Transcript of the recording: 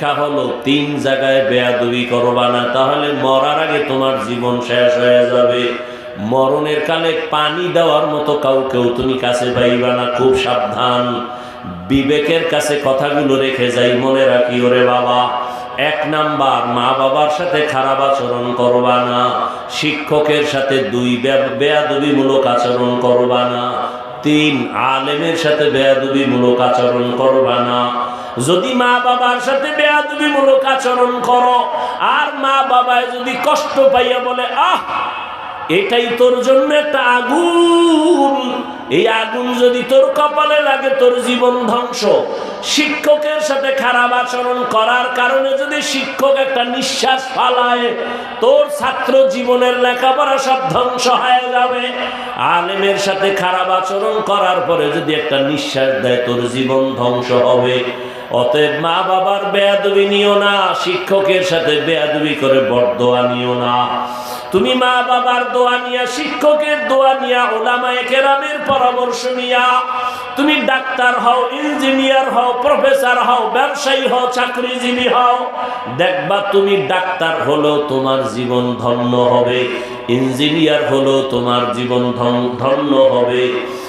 ব্যাখ্যা হলো 3 জায়গায় বেয়াদবি করবা না, তাহলে মরার আগে তোমার জীবন শেষ হয়ে যাবে। মরণের কালে পানি দেওয়ার মতো কাউকেও তুমি কাছে পাইবা না, খুব সাবধান। বিবেকের কাছে কথাগুলো রেখে যাই, মনে রাখি ওরে বাবা। 1 নাম্বার, মা বাবার সাথে খারাপ আচরণ করবা না। শিক্ষকের সাথে 2 বেয়াদবিমূলক আচরণ করবা না। 3 আলেমের সাথে বেয়াদবিমূলক আচরণ করবা না। যদি মা বাবার সাথে বেয়াদবিমূলক আচরণ করো আর মা বাবায় যদি কষ্ট পাইয়া বলে আহ এটাই তোর জন্য একটা আগুন, এই আগুন যদি তোর কপালে লাগে তোর জীবন ধ্বংস। শিক্ষকের সাথে খারাপ আচরণ করার কারণে যদি শিক্ষক একটা নিঃশ্বাস ফালায়, তোর ছাত্র জীবনের লেখাপড়া সব ধ্বংস হয়ে যাবে। আলেমের সাথে খারাপ আচরণ করার পরে যদি একটা নিঃশ্বাস দেয়, তোর জীবন ধ্বংস হবে। অতএব মা বাবার বেয়াদবি নিও না, শিক্ষকের সাথে বেয়াদবি করে বরদোয়া নিও না। তুমি মা বাবার দোয়া নিয়া, শিক্ষকের দোয়া নিয়া, উলামায়ে কেরামের পরামর্শ নিয়া তুমি ডাক্তার হও, ইঞ্জিনিয়ার হও, প্রফেসর হও, ব্যবসায়ী হও, চাকরিজীবী হও, দেখবা তুমি ডাক্তার হলো তোমার জীবন ধন্য হবে, ইঞ্জিনিয়ার হলো তোমার জীবন ধন্য হবে।